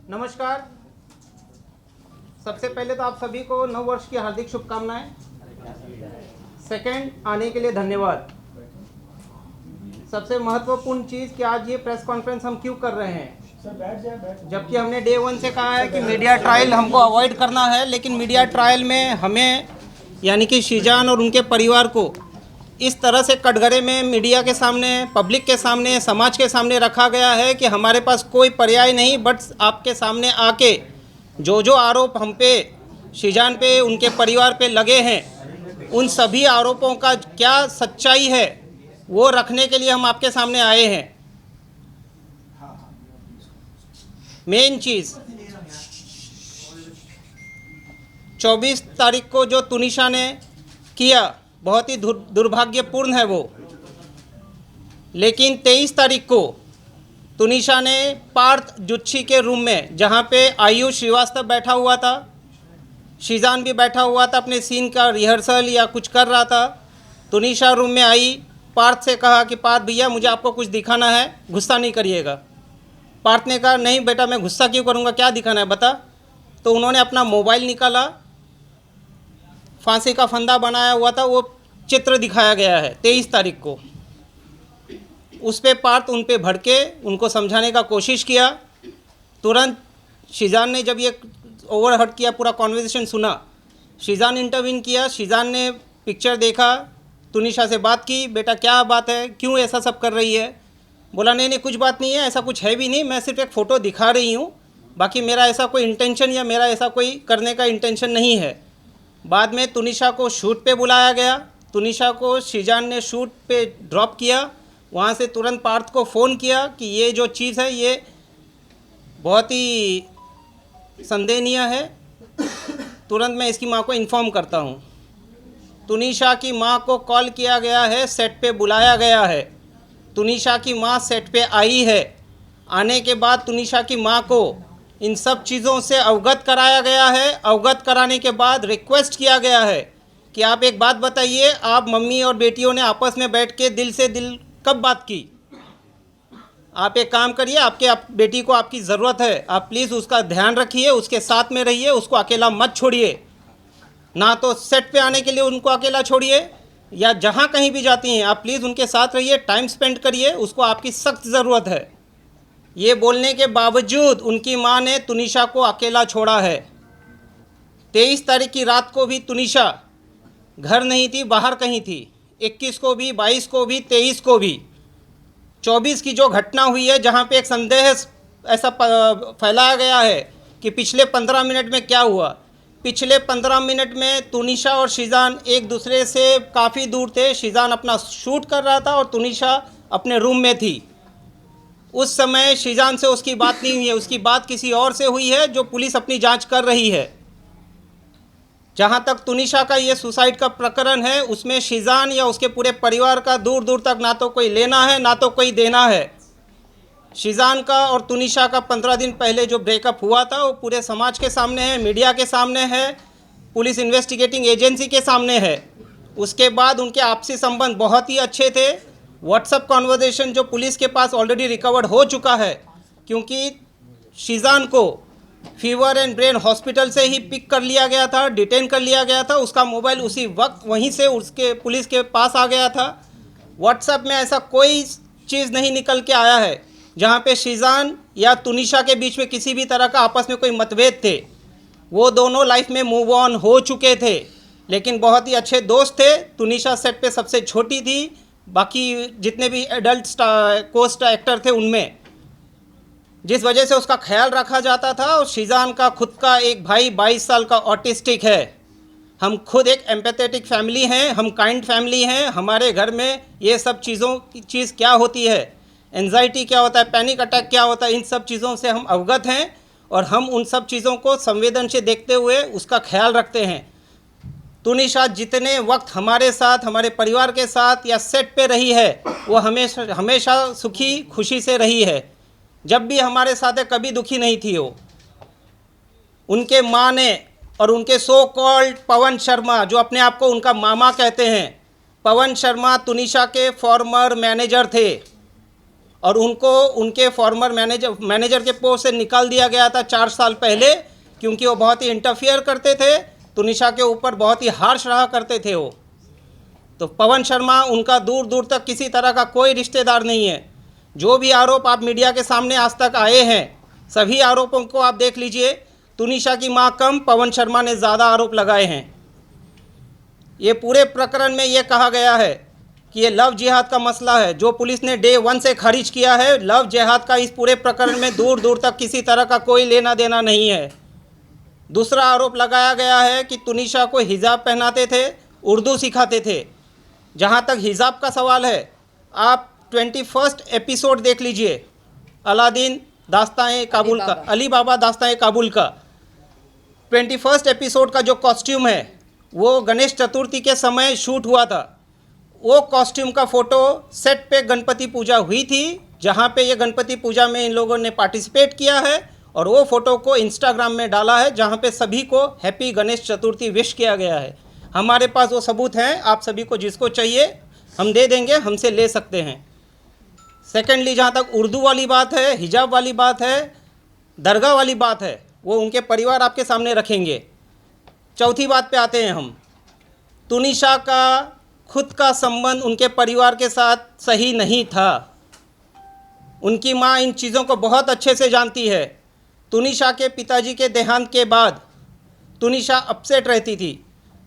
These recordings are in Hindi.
नमस्कार। सबसे पहले तो आप सभी को नव वर्ष की हार्दिक शुभकामनाएं। सेकंड, आने के लिए धन्यवाद। सबसे महत्वपूर्ण चीज़ कि आज ये प्रेस कॉन्फ्रेंस हम क्यों कर रहे हैं, जबकि हमने डे 1 से कहा है कि मीडिया ट्रायल हमको अवॉइड करना है, लेकिन मीडिया ट्रायल में हमें यानी कि शीजान और उनके परिवार को इस तरह से कटघरे में मीडिया के सामने, पब्लिक के सामने, समाज के सामने रखा गया है कि हमारे पास कोई पर्याय नहीं बट आपके सामने आके जो आरोप हम पे, शीजान पे, उनके परिवार पे लगे हैं, उन सभी आरोपों का क्या सच्चाई है वो रखने के लिए हम आपके सामने आए हैं। मेन चीज़ 24 तारीख को जो तुनिशा ने किया बहुत ही दुर्भाग्यपूर्ण है वो, लेकिन 23 तारीख को तुनिशा ने पार्थ जुच्छी के रूम में, जहाँ पे आयुष श्रीवास्तव बैठा हुआ था, शीजान भी बैठा हुआ था, अपने सीन का रिहर्सल या कुछ कर रहा था, तुनिशा रूम में आई, पार्थ से कहा कि पार्थ भैया मुझे आपको कुछ दिखाना है, गुस्सा नहीं करिएगा। पार्थ ने कहा नहीं बेटा मैं गुस्सा क्यों करूँगा, क्या दिखाना है बता। तो उन्होंने अपना मोबाइल निकाला, फांसी का फंदा बनाया हुआ था, वो चित्र दिखाया गया है 23 तारीख को। उस पे पार्थ उन पे भड़के, उनको समझाने का कोशिश किया। तुरंत शीजान ने जब ये ओवरहर्ट किया, पूरा कॉन्वर्सेशन सुना, शीजान इंटरवीन किया। शीजान ने पिक्चर देखा, तुनिशा से बात की, बेटा क्या बात है, क्यों ऐसा सब कर रही है। बोला नहीं नहीं कुछ बात नहीं है, ऐसा कुछ है भी नहीं, मैं सिर्फ एक फ़ोटो दिखा रही हूँ, बाकी मेरा ऐसा कोई इंटेंशन या मेरा ऐसा कोई करने का इंटेंशन नहीं है। बाद में तुनिशा को शूट पे बुलाया गया, तुनिशा को शीजान ने शूट पे ड्रॉप किया। वहाँ से तुरंत पार्थ को फ़ोन किया कि ये जो चीज़ है ये बहुत ही संदेहनीय है, तुरंत मैं इसकी माँ को इन्फॉर्म करता हूँ। तुनिशा की माँ को कॉल किया गया है, सेट पे बुलाया गया है, तुनिशा की माँ सेट पे आई है। आने के बाद तुनिशा की माँ को इन सब चीज़ों से अवगत कराया गया है। अवगत कराने के बाद रिक्वेस्ट किया गया है कि आप एक बात बताइए, आप मम्मी और बेटियों ने आपस में बैठ के दिल से दिल कब बात की। आप एक काम करिए, आप बेटी को आपकी ज़रूरत है, आप प्लीज़ उसका ध्यान रखिए, उसके साथ में रहिए, उसको अकेला मत छोड़िए। ना तो सेट पे आने के लिए उनको अकेला छोड़िए, या जहाँ कहीं भी जाती हैं आप प्लीज़ उनके साथ रहिए, टाइम स्पेंड करिए, उसको आपकी सख्त ज़रूरत है। ये बोलने के बावजूद उनकी माँ ने तुनिशा को अकेला छोड़ा है। 23 तारीख की रात को भी तुनिशा घर नहीं थी, बाहर कहीं थी। 21 को भी, 22 को भी, 23 को भी। 24 की जो घटना हुई है, जहाँ पे एक संदेह ऐसा फैलाया गया है कि पिछले 15 मिनट में क्या हुआ। पिछले 15 मिनट में तुनिशा और शीजान एक दूसरे से काफ़ी दूर थे। शीजान अपना शूट कर रहा था और तुनिशा अपने रूम में थी। उस समय शीजान से उसकी बात नहीं हुई है, उसकी बात किसी और से हुई है जो पुलिस अपनी जांच कर रही है। जहां तक तुनिशा का ये सुसाइड का प्रकरण है, उसमें शीजान या उसके पूरे परिवार का दूर दूर तक ना तो कोई लेना है ना तो कोई देना है। शीजान का और तुनिशा का 15 दिन पहले जो ब्रेकअप हुआ था वो पूरे समाज के सामने है, मीडिया के सामने है, पुलिस इन्वेस्टिगेटिंग एजेंसी के सामने है। उसके बाद उनके आपसी संबंध बहुत ही अच्छे थे। व्हाट्सएप कॉन्वर्सेशन जो पुलिस के पास ऑलरेडी रिकवर्ड हो चुका है, क्योंकि शीजान को फीवर एंड ब्रेन हॉस्पिटल से ही पिक कर लिया गया था, डिटेन कर लिया गया था। उसका मोबाइल उसी वक्त वहीं से उसके पुलिस के पास आ गया था। व्हाट्सएप में ऐसा कोई चीज़ नहीं निकल के आया है जहाँ पे शीजान या तुनिशा के बीच में किसी भी तरह का आपस में कोई मतभेद थे। वो दोनों लाइफ में मूव ऑन हो चुके थे, लेकिन बहुत ही अच्छे दोस्त थे। तुनिशा सेट पे सबसे छोटी थी, बाकी जितने भी एडल्ट कोस्ट एक्टर थे उनमें, जिस वजह से उसका ख्याल रखा जाता था। और शीजान का खुद का एक भाई 22 साल का ऑटिस्टिक है। हम खुद एक एम्पैथेटिक फैमिली हैं, हम काइंड फैमिली हैं। हमारे घर में ये सब चीज़ों की चीज़ क्या होती है, एंजाइटी क्या होता है, पैनिक अटैक क्या होता है, इन सब चीज़ों से हम अवगत हैं और हम उन सब चीज़ों को संवेदन से देखते हुए उसका ख्याल रखते हैं। तुनिशा जितने वक्त हमारे साथ, हमारे परिवार के साथ या सेट पे रही है, वो हमेशा सुखी खुशी से रही है। जब भी हमारे साथ है कभी दुखी नहीं थी वो। उनके माँ ने और उनके सो कॉल्ड पवन शर्मा, जो अपने आप को उनका मामा कहते हैं, पवन शर्मा तुनिशा के फॉर्मर मैनेजर थे और उनको उनके फॉर्मर मैनेजर के पोस्ट से निकाल दिया गया था 4 साल पहले, क्योंकि वो बहुत ही इंटरफियर करते थे, तुनिशा के ऊपर बहुत ही हार्श रहा करते थे वो। तो पवन शर्मा उनका दूर दूर तक किसी तरह का कोई रिश्तेदार नहीं है। जो भी आरोप आप मीडिया के सामने आज तक आए हैं, सभी आरोपों को आप देख लीजिए, तुनिशा की मां कम, पवन शर्मा ने ज़्यादा आरोप लगाए हैं। ये पूरे प्रकरण में ये कहा गया है कि ये लव जिहाद का मसला है, जो पुलिस ने डे 1 से खारिज किया है। लव जिहाद का इस पूरे प्रकरण में दूर दूर तक किसी तरह का कोई लेना देना नहीं है। दूसरा आरोप लगाया गया है कि तुनिशा को हिजाब पहनाते थे, उर्दू सिखाते थे। जहाँ तक हिजाब का सवाल है, आप 21 एपिसोड देख लीजिए, अलादीन दास्तान काबुल का, अली बाबा दास्तान काबुल का 21 एपिसोड का जो कॉस्ट्यूम है वो गणेश चतुर्थी के समय शूट हुआ था। वो कॉस्ट्यूम का फ़ोटो सेट पे गणपति पूजा हुई थी, जहाँ पे ये गणपति पूजा में इन लोगों ने पार्टिसिपेट किया है, और वो फ़ोटो को इंस्टाग्राम में डाला है, जहाँ पे सभी को हैप्पी गणेश चतुर्थी विश किया गया है। हमारे पास वो सबूत हैं, आप सभी को जिसको चाहिए हम दे देंगे, हमसे ले सकते हैं। सेकेंडली, जहाँ तक उर्दू वाली बात है, हिजाब वाली बात है, दरगाह वाली बात है, वो उनके परिवार आपके सामने रखेंगे। चौथी बात पे आते हैं हम। तुनिशा का खुद का संबंध उनके परिवार के साथ सही नहीं था। उनकी माँ इन चीज़ों को बहुत अच्छे से जानती है। तुनिशा के पिताजी के देहांत के बाद तुनिशा अपसेट रहती थी।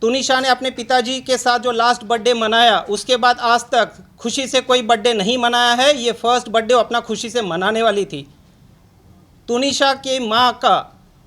तुनिशा ने अपने पिताजी के साथ जो लास्ट बर्थडे मनाया, उसके बाद आज तक खुशी से कोई बर्थडे नहीं मनाया है। ये फर्स्ट बर्थडे वो अपना खुशी से मनाने वाली थी। तुनिशा की माँ का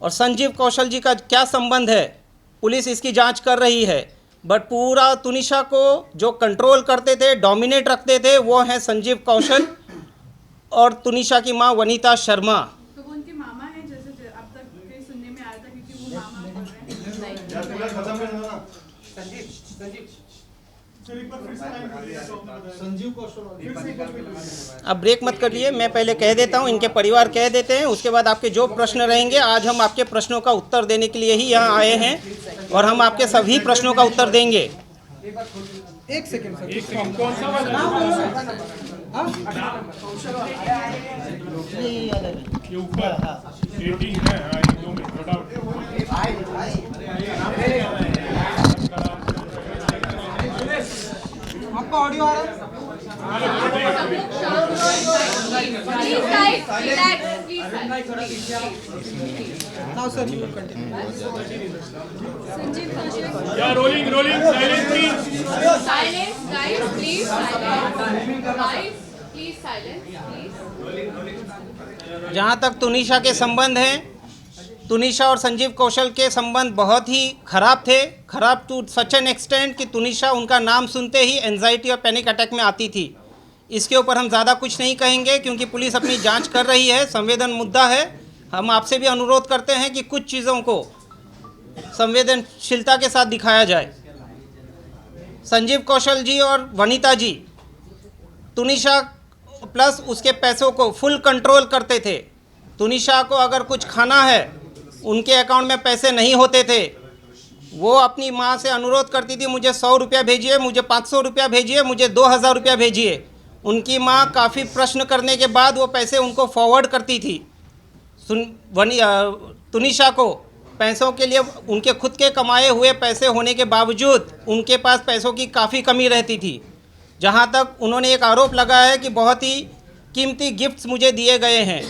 और संजीव कौशल जी का क्या संबंध है, पुलिस इसकी जांच कर रही है। बट पूरा तुनिशा को जो कंट्रोल करते थे, डोमिनेट रखते थे, वो हैं संजीव कौशल और तुनिशा की माँ वनीता शर्मा। तो वो उनके मामा हैं, जैसे अब तक कहीं सुनने में आया था, क्योंकि वो मामा बोल रहे हैं। संजीव कौशल, अब ब्रेक मत करिए, मैं पहले कह देता हूँ, इनके परिवार कह देते हैं, उसके बाद आपके जो प्रश्न रहेंगे, आज हम आपके प्रश्नों का उत्तर देने के लिए ही यहाँ आए हैं और हम आपके सभी प्रश्नों का उत्तर देंगे। एक सेकंड सर, ये ऊपर 18 है, 2 मिनट फटाफट। आपका ऑडियो आ रहा है? Please guys, relax, please. Now sir you continue. Sanjeev Kaushal, या rolling silence please. silence, guys, please silence. Guys, please silence, please. जहाँ तक तुनिशा के संबंध हैं, तुनिशा और संजीव कौशल के संबंध बहुत ही ख़राब थे। ख़राब टू सच एन एक्सटेंट कि तुनिशा उनका नाम सुनते ही एंजाइटी और पैनिक अटैक में आती थी। इसके ऊपर हम ज़्यादा कुछ नहीं कहेंगे, क्योंकि पुलिस अपनी जांच कर रही है, संवेदन मुद्दा है। हम आपसे भी अनुरोध करते हैं कि कुछ चीज़ों को संवेदनशीलता के साथ दिखाया जाए। संजीव कौशल जी और वनीता जी तुनिशा प्लस उसके पैसों को फुल कंट्रोल करते थे। तुनिशा को अगर कुछ खाना है, उनके अकाउंट में पैसे नहीं होते थे, वो अपनी माँ से अनुरोध करती थी, मुझे 100 रुपया भेजिए, मुझे 500 रुपया भेजिए, मुझे 2000 रुपया भेजिए। उनकी माँ काफ़ी प्रश्न करने के बाद वो पैसे उनको फॉरवर्ड करती थी। तुनिशा को पैसों के लिए, उनके खुद के कमाए हुए पैसे होने के बावजूद उनके पास पैसों की काफ़ी कमी रहती थी। जहाँ तक उन्होंने एक आरोप लगाया है कि बहुत ही कीमती गिफ्ट्स मुझे दिए गए हैं।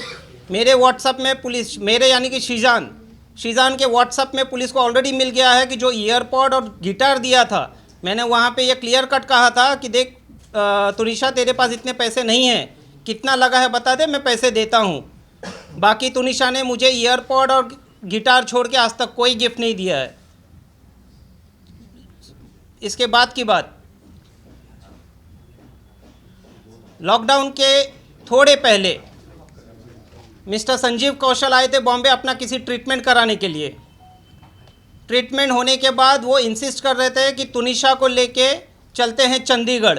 मेरे व्हाट्सएप में पुलिस, मेरे यानी कि शीजान के व्हाट्सएप में पुलिस को ऑलरेडी मिल गया है कि जो ईयरपॉड और गिटार दिया था, मैंने वहाँ पे ये क्लियर कट कहा था कि देख तुनिशा, तेरे पास इतने पैसे नहीं हैं, कितना लगा है बता दे, मैं पैसे देता हूँ। बाकी तुनिशा ने मुझे ईयरपॉड और गिटार छोड़ के आज तक कोई गिफ्ट नहीं दिया है। इसके बाद की बात, लॉकडाउन के थोड़े पहले मिस्टर संजीव कौशल आए थे बॉम्बे अपना किसी ट्रीटमेंट कराने के लिए। ट्रीटमेंट होने के बाद वो इंसिस्ट कर रहे थे कि तुनिशा को लेके चलते हैं चंडीगढ़।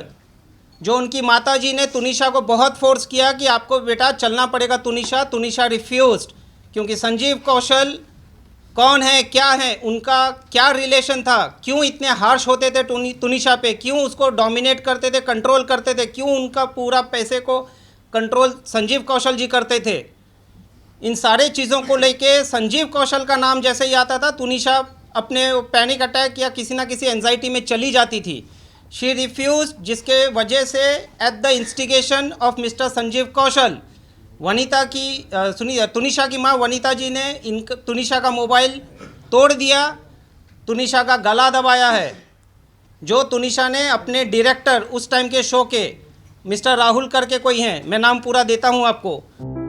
जो उनकी माताजी ने तुनिशा को बहुत फोर्स किया कि आपको बेटा चलना पड़ेगा तुनिशा रिफ्यूज्ड, क्योंकि संजीव कौशल कौन है, क्या है, उनका क्या रिलेशन था, क्यों इतने हार्श होते थे तुनिशा पे, क्यों उसको डोमिनेट करते थे, कंट्रोल करते थे, क्यों उनका पूरा पैसे को कंट्रोल संजीव कौशल जी करते थे। इन सारे चीज़ों को लेके संजीव कौशल का नाम जैसे ही आता था, तुनिशा अपने पैनिक अटैक या किसी ना किसी एंजाइटी में चली जाती थी। शी रिफ्यूज, जिसके वजह से at the instigation of mister Sanjeev Kaushal, Vanita की सुनिए, तुनिशा की माँ वनीता जी ने तुनिशा का मोबाइल तोड़ दिया, तुनिशा का गला दबाया है, जो तुनिशा ने अपने डायरेक्टर उस टाइम के शो के मिस्टर राहुल करके कोई हैं, मैं नाम पूरा देता हूँ आपको।